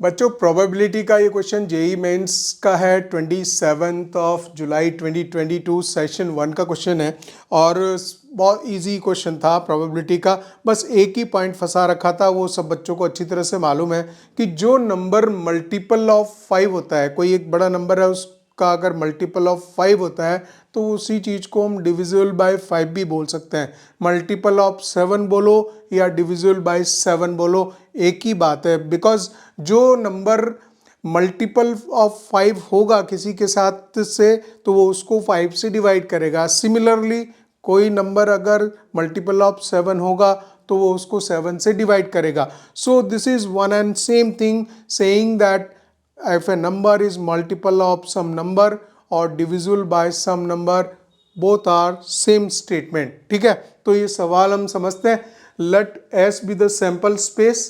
बच्चों प्रोबेबिलिटी का ये क्वेश्चन जेई मेंस का है 27 जुलाई 2022 सेशन 1 का क्वेश्चन है और बहुत इजी क्वेश्चन था प्रोबेबिलिटी का। बस एक ही पॉइंट फंसा रखा था, वो सब बच्चों को अच्छी तरह से मालूम है कि जो नंबर मल्टीपल ऑफ 5 होता है, कोई एक बड़ा नंबर है उसका अगर मल्टीपल ऑफ 5 होता है तो उसी चीज़ को हम डिविजिबल बाय 5 भी बोल सकते हैं। मल्टीपल ऑफ 7 बोलो या डिविजिबल बाय 7 बोलो, एक ही बात है। बिकॉज जो नंबर मल्टीपल ऑफ 5 होगा किसी के साथ से तो वो उसको 5 से डिवाइड करेगा। सिमिलरली कोई नंबर अगर मल्टीपल ऑफ 7 होगा तो वो उसको 7 से डिवाइड करेगा। So this is one and same thing saying that if a number is multiple of some number or divisible by some number, both are same statement। ठीक है, तो ये सवाल हम समझते हैं। let S be the sample space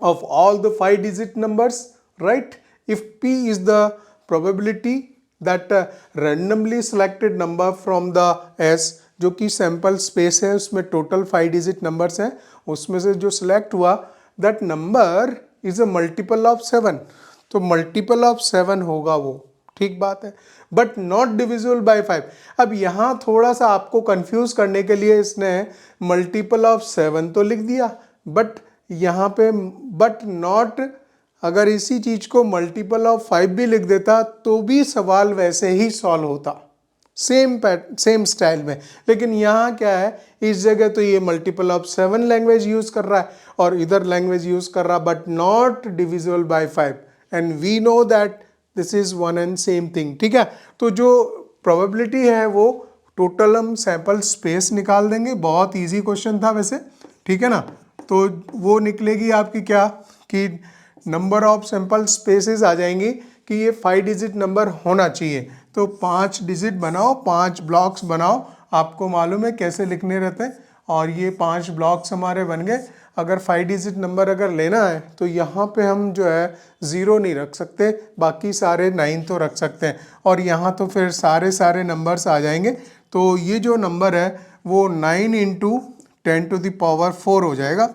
of all the 5 digit numbers, right? if P is the probability that randomly selected number from the S, जो कि सैंपल स्पेस है उसमें टोटल 5 डिजिट नंबर्स हैं, उसमें से जो सिलेक्ट हुआ that number is a multiple of 7, तो मल्टीपल ऑफ 7 होगा वो। ठीक बात है, बट नॉट डिविजिबल बाय 5। अब यहाँ थोड़ा सा आपको कंफ्यूज करने के लिए इसने मल्टीपल ऑफ 7 तो लिख दिया, बट यहाँ पे बट नॉट, अगर इसी चीज को मल्टीपल ऑफ 5 भी लिख देता तो भी सवाल वैसे ही सॉल्व होता, सेम स्टाइल में। लेकिन यहाँ क्या है, इस जगह तो ये मल्टीपल ऑफ 7 लैंग्वेज यूज कर रहा है और इधर लैंग्वेज यूज कर रहा है but not divisible by 5, and we know that this is one and same thing. ठीक है, तो जो प्रोबेबिलिटी है वो टोटल हम सैंपल स्पेस निकाल देंगे। बहुत इजी क्वेश्चन था वैसे, ठीक है ना। तो वो निकलेगी आपकी क्या कि नंबर ऑफ सैंपल स्पेसेस आ जाएंगी कि ये 5 डिजिट नंबर होना चाहिए। तो 5 डिजिट बनाओ, 5 ब्लॉक्स बनाओ, आपको मालूम है कैसे लिखने रहते हैं। और ये 5 ब्लॉक्स हमारे बन गए। अगर 5 डिजिट नंबर अगर लेना है तो यहाँ पे हम जो है 0 नहीं रख सकते, बाकी सारे 9 तो रख सकते हैं, और यहाँ तो फिर सारे नंबर्स आ जाएंगे। तो ये जो नंबर है वो 9 इंटू 10 टू द पावर 4 हो जाएगा।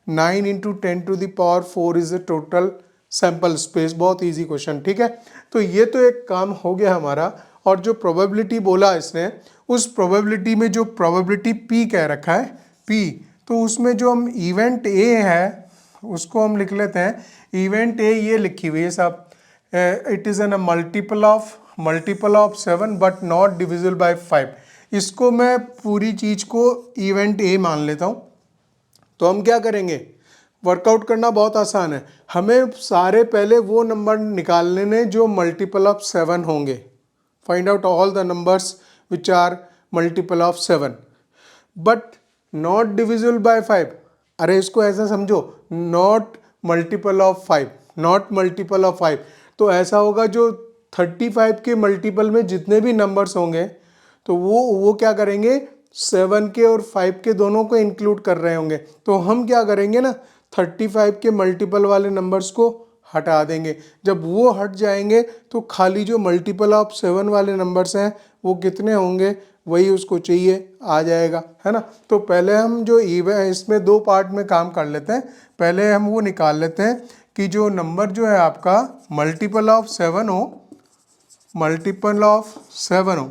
9 into 10 to the power 4 is the total sample space. बहुत इजी क्वेश्चन, ठीक है। तो ये तो एक काम हो गया हमारा। और जो प्रोबेबिलिटी बोला इसने, उस प्रोबेबिलिटी में जो प्रोबेबिलिटी पी कह रखा है, पी, तो उसमें जो हम इवेंट ए है उसको हम लिख लेते हैं। इवेंट ए ये लिखी हुई है साहब, it is an multiple of 7 but not divisible by 5। इसको मैं पूरी चीज़ को इवेंट ए मान लेता हूँ। तो हम क्या करेंगे, वर्कआउट करना बहुत आसान है। हमें सारे पहले वो नंबर निकालने ने जो मल्टीपल ऑफ 7 होंगे। Find out all the numbers which are multiple of 7 but not divisible by 5। अरे इसको ऐसा समझो, not multiple of 5, not multiple of 5। तो ऐसा होगा जो 35 के मल्टीपल में जितने भी नंबर्स होंगे तो वो क्या करेंगे, 7 के और 5 के दोनों को इंक्लूड कर रहे होंगे। तो हम क्या करेंगे ना, 35 के मल्टीपल वाले नंबर्स को हटा देंगे। जब वो हट जाएंगे तो खाली जो मल्टीपल ऑफ 7 वाले नंबर्स हैं वो कितने होंगे, वही उसको चाहिए, आ जाएगा, है ना। तो पहले हम जो इसमें 2 पार्ट में काम कर लेते हैं। पहले हम वो निकाल लेते हैं कि जो नंबर जो है आपका मल्टीपल ऑफ 7 हो, मल्टीपल ऑफ 7 हो,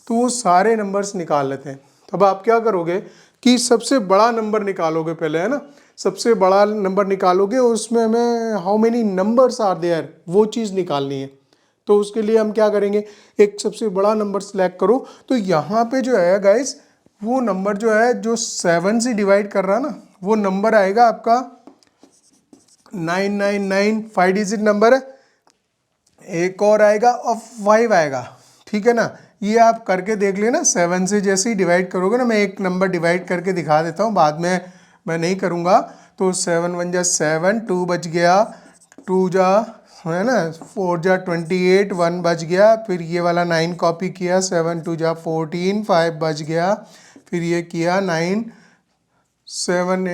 तो वो सारे नंबर्स निकाल लेते हैं। तब आप क्या करोगे कि सबसे बड़ा नंबर निकालोगे पहले, है ना। सबसे बड़ा नंबर निकालोगे, उसमें हमें how many numbers are there वो चीज़ निकालनी है। तो उसके लिए हम क्या करेंगे, एक सबसे बड़ा नंबर सेलेक्ट करो। तो यहाँ पे जो है गाइस, वो नंबर जो है जो 7 से डिवाइड कर रहा है ना, वो नंबर आएगा आपका 999, 5 डिजिट नंबर है। एक और आएगा और 5 आएगा, ठीक है ना। ये आप करके देख लेना। 7 से जैसे ही डिवाइड करोगे ना, मैं एक नंबर डिवाइड करके दिखा देता हूँ, बाद में मैं नहीं करूँगा। तो 7 1 जा 7, 2 बच गया, 2 जा, है ना, 4 जा 28, 1 बच गया। फिर ये वाला 9 कॉपी किया, 7 2 जा 14, 5 बच गया। फिर ये किया 9 7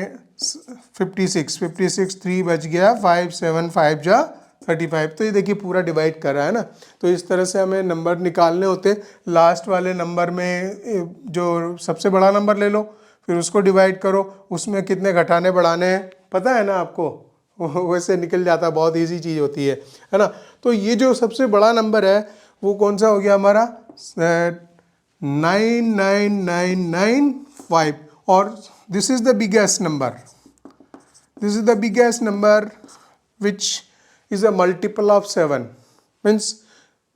56 3 बच गया, 5 7 5 जा 35। तो ये देखिए पूरा डिवाइड कर रहा है ना। तो इस तरह से हमें नंबर निकालने होते। लास्ट वाले नंबर में जो सबसे बड़ा नंबर ले लो, फिर उसको डिवाइड करो, उसमें कितने घटाने बढ़ाने हैं पता है ना आपको, वैसे निकल जाता, बहुत इजी चीज़ होती है ना। तो ये जो सबसे बड़ा नंबर है वो कौन सा हो गया हमारा 99995, और this is the biggest number, this is the biggest number which is a multiple of 7, means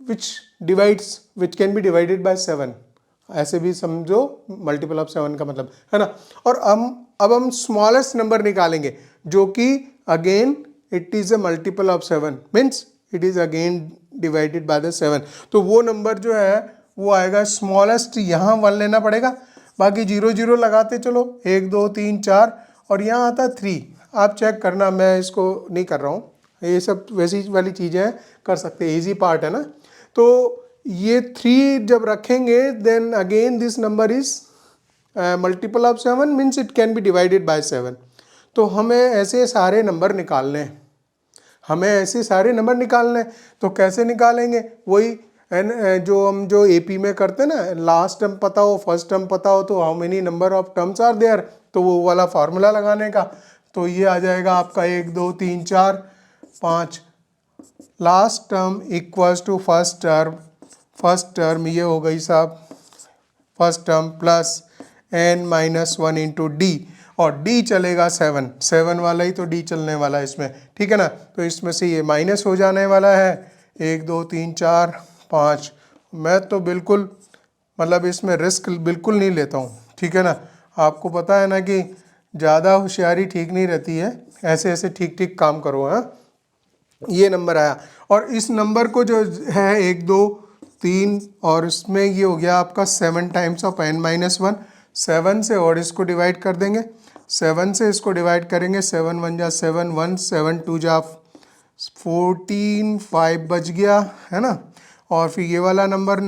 which divides, which can be divided by 7, ऐसे भी समझो मल्टीपल ऑफ 7 का मतलब, है ना। और अब हम स्मॉलेस्ट नंबर निकालेंगे जो कि again it is a multiple of 7, means it is again divided by the 7। तो वो नंबर जो है वो आएगा स्मॉलेस्ट, यहाँ 1 लेना पड़ेगा, बाकी 0 0 लगाते चलो, 1 2 3 4, और यहाँ आता 3। आप चेक करना, मैं इसको नहीं कर रहा हूँ, ये सब वैसी वाली चीज़ें कर सकते हैं, ईजी पार्ट है ना। तो ये 3 जब रखेंगे then again this number is multiple of 7, means it can be divided by 7। तो हमें ऐसे सारे नंबर निकालने हैं, हमें ऐसे सारे नंबर निकालने हैं। तो कैसे निकालेंगे, वही जो हम जो एपी में करते हैं ना, लास्ट टर्म पता हो फर्स्ट टर्म पता हो तो how many number of terms are there, तो वो वाला फार्मूला लगाने का। तो ये आ जाएगा आपका 1 2 3 4 5, last term equals to first term, first term ये हो गई साहब first term plus n-1 into D, और डी चलेगा 7, 7 वाला ही तो डी चलने वाला है इसमें, ठीक है ना। तो इसमें से ये माइनस हो जाने वाला है, 1 2 3 4 5। मैं तो बिल्कुल मतलब इसमें रिस्क बिल्कुल नहीं लेता हूँ, ठीक है ना। आपको पता है ना कि ज़्यादा होशियारी ठीक नहीं रहती है, ऐसे ऐसे ठीक ठीक काम करो। हाँ, ये नंबर आया, और इस नंबर को जो है 1 2 3, और इसमें ये हो गया आपका 7 टाइम्स ऑफ n-1, 7 से, और इसको डिवाइड कर देंगे, 7 से इसको डिवाइड करेंगे, 7 1 जा 7 1, 7 2 जा 14, 5 बच गया, है ना। और फिर ये वाला नंबर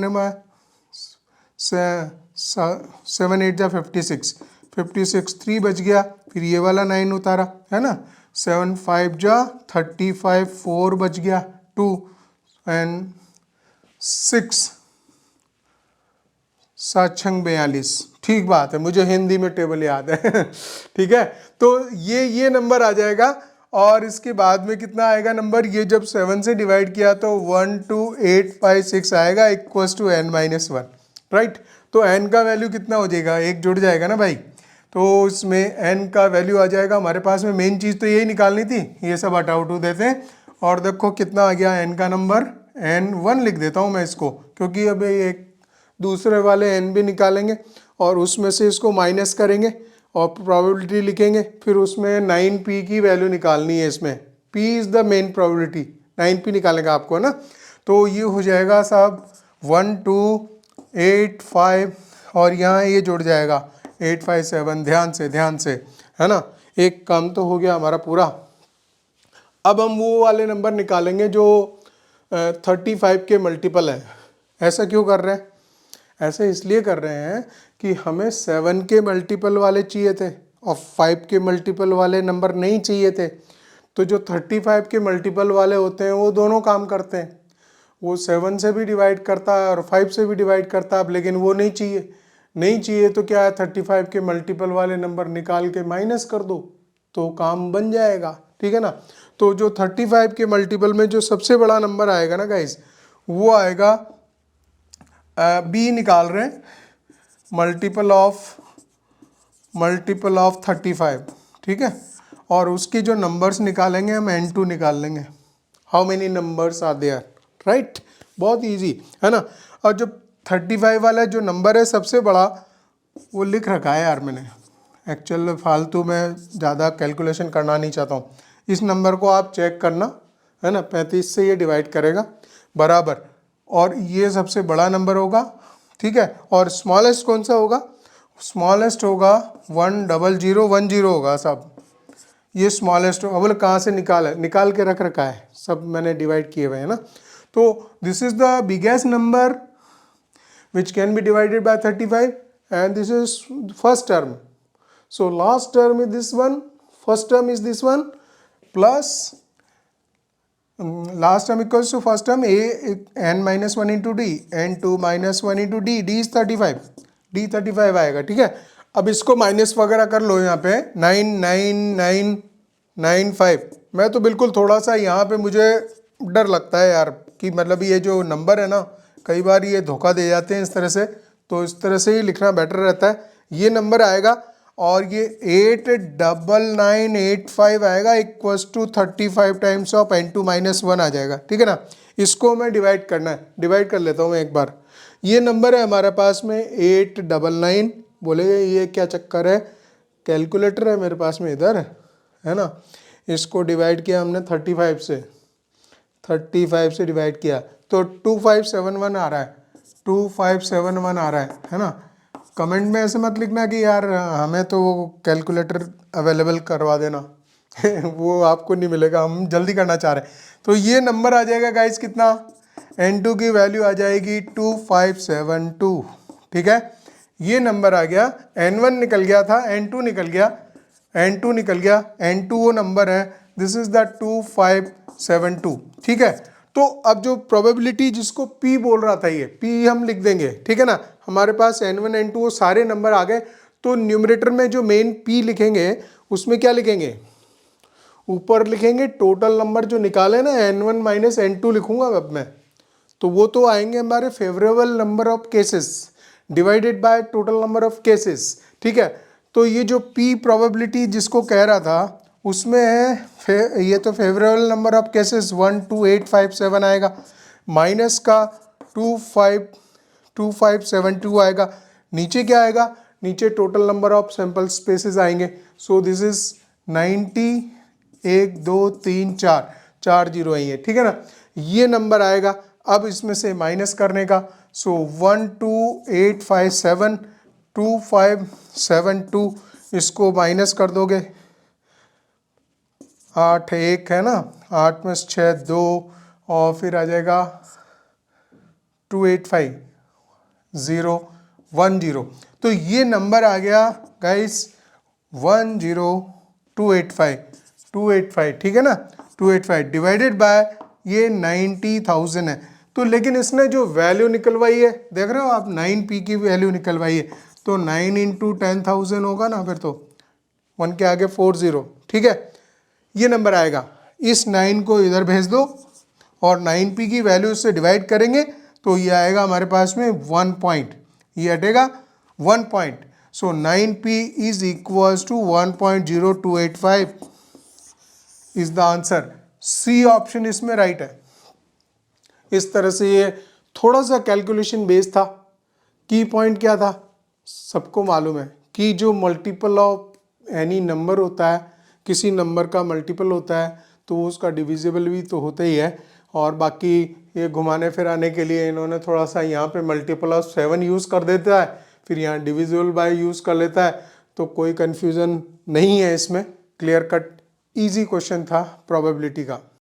7 8 जा 56, 56 3 बच गया, फिर ये वाला 9 उतारा, है ना। 7 5 जा 35, 4 बच गया, 2 एंड 6 7 6 42। ठीक बात है, मुझे हिंदी में टेबल याद है ठीक है। तो ये नंबर आ जाएगा, और इसके बाद में कितना आएगा नंबर, ये जब 7 से डिवाइड किया तो 1 2 8 5 6 आएगा इक्वल्स टू n-1, राइट। तो n का वैल्यू कितना हो जाएगा, 1 जुड़ जाएगा ना भाई, तो इसमें n का वैल्यू आ जाएगा। हमारे पास में मेन चीज़ तो यही निकालनी थी, ये सब हटाओ टू देते हैं, और देखो कितना आ गया n का नंबर, n1 लिख देता हूँ मैं इसको, क्योंकि अब एक दूसरे वाले n भी निकालेंगे और उसमें से इसको माइनस करेंगे और प्रोबेबिलिटी लिखेंगे, फिर उसमें 9p की वैल्यू निकालनी है, इसमें p is the main probability, 9p निकालेगा आपको, है ना। तो ये हो जाएगा साहब 1 2 8 5, और यहाँ ये जुड़ जाएगा 8 5 7, ध्यान से, है ना। एक काम तो हो गया हमारा पूरा। अब हम वो वाले नंबर निकालेंगे जो 35 के मल्टीपल है। ऐसा क्यों कर रहे हैं, ऐसे इसलिए कर रहे हैं कि हमें 7 के मल्टीपल वाले चाहिए थे और 5 के मल्टीपल वाले नंबर नहीं चाहिए थे। तो जो 35 के मल्टीपल वाले होते हैं वो दोनों काम करते हैं, वो 7 से भी डिवाइड करता है और 5 से भी डिवाइड करता है, लेकिन वो नहीं चाहिए तो क्या है, 35 के मल्टीपल वाले नंबर निकाल के माइनस कर दो तो काम बन जाएगा, ठीक है ना। तो जो 35 के मल्टीपल में जो सबसे बड़ा नंबर आएगा ना गाइस, वो आएगा बी निकाल रहे हैं, मल्टीपल ऑफ 35, ठीक है। और उसके जो नंबर्स निकालेंगे हम n2 निकाल लेंगे, how many numbers are there, right. बहुत इजी है ना। और जो 35 वाला जो नंबर है सबसे बड़ा, वो लिख रखा है यार मैंने, एक्चुअल फालतू में ज़्यादा कैलकुलेशन करना नहीं चाहता हूँ। इस नंबर को आप चेक करना, है ना। 35 से ये डिवाइड करेगा बराबर, और ये सबसे बड़ा नंबर होगा, ठीक है। और स्मॉलेस्ट कौन सा होगा, स्मॉलेस्ट होगा 10010 होगा साहब, ये स्मॉलेस्ट होगा। बोले कहाँ से निकाल के रख रखा है, सब मैंने डिवाइड किए हुए हैं ना। तो this is the biggest number which can be divided by 35, and this is first term. So last term is this one, first term is this one, plus last term equals to first term a n-1 into d, n2 minus 1 into d, d is 35, d 35 आएगा, ठीक है। अब इसको minus वगैरह कर लो, यहाँ पे 9 9 9 9 5, मैं तो बिल्कुल थोड़ा सा यहाँ पे मुझे डर लगता है यार कि मतलब ये जो नंबर है ना, कई बार ये धोखा दे जाते हैं इस तरह से, तो इस तरह से ही लिखना बेटर रहता है। ये नंबर आएगा और ये 89985 आएगा equals to 35 times of n2 - 1 आ जाएगा, ठीक है ना। इसको मैं डिवाइड करना है, डिवाइड कर लेता हूँ मैं एक बार। ये नंबर है हमारे पास में 899, बोलेगा ये क्या चक्कर है, कैलकुलेटर है मेरे पास में इधर, है ना। इसको डिवाइड किया हमने 35 से डिवाइड किया तो 2571 आ रहा है, 2571 आ रहा है ना। कमेंट में ऐसे मत लिखना कि यार हमें तो वो कैलकुलेटर अवेलेबल करवा देना वो आपको नहीं मिलेगा, हम जल्दी करना चाह रहे हैं। तो ये नंबर आ जाएगा गाइस कितना, n2 की वैल्यू आ जाएगी 2572, ठीक है। ये नंबर आ गया, n1 निकल गया था, n2 निकल गया, n2 वो नंबर है, दिस इज द 2572, ठीक है। तो अब जो प्रोबेबिलिटी जिसको p बोल रहा था, ये p हम लिख देंगे, ठीक है ना। हमारे पास n1 n2 वो सारे नंबर आ गए, तो न्यूमरेटर में जो मेन p लिखेंगे उसमें क्या लिखेंगे, ऊपर लिखेंगे टोटल नंबर जो निकाले ना, n1 - n2 लिखूंगा अब मैं, तो वो तो आएंगे हमारे favourable number of cases divided by total number of cases, ठीक है। तो ये जो p प्रोबेबिलिटी जिसको कह रहा था उसमें है ये तो फेवरेबल नंबर ऑफ केसेस 12857 आएगा, माइनस का 2572 आएगा, नीचे क्या आएगा, नीचे total number of sample spaces आएंगे। सो दिस इज 90, 1 2 3 4, 4 जीरो आई है, ठीक है ना। ये नंबर आएगा, अब इसमें से माइनस करने का, सो 12857 2572 इसको माइनस कर दोगे, 8 1 है ना, 8 में 6 2 और फिर आ जाएगा 285 010। तो ये नंबर आ गया गाइस 10285, ठीक है ना, 285 डिवाइडेड बाय ये 90,000 है। तो लेकिन इसने जो वैल्यू निकलवाई है, देख रहे हो आप, 9p की वैल्यू निकलवाई है, तो 9 × 10,000 होगा ना, फिर तो 1 के आगे 40, ठीक है। ये नंबर आएगा, इस 9 को इधर भेज दो और 9p की वैल्यू से डिवाइड करेंगे तो ये आएगा हमारे पास में 1 पॉइंट, ये हटेगा 1 point. So 9p is equals to 1.0285 is the answer. C option इसमें राइट है। इस तरह से ये थोड़ा सा कैलकुलेशन बेस्ड था। की पॉइंट क्या था, सबको मालूम है कि जो मल्टीपल ऑफ एनी नंबर होता है, किसी नंबर का मल्टीपल होता है तो उसका डिविजिबल भी तो होता ही है। और बाकी ये घुमाने फिराने के लिए इन्होंने थोड़ा सा यहाँ पे मल्टीपल ऑफ 7 यूज़ कर देता है, फिर यहाँ डिविजिबल बाय यूज़ कर लेता है, तो कोई कन्फ्यूज़न नहीं है इसमें, क्लियर कट इजी क्वेश्चन था प्रोबेबिलिटी का।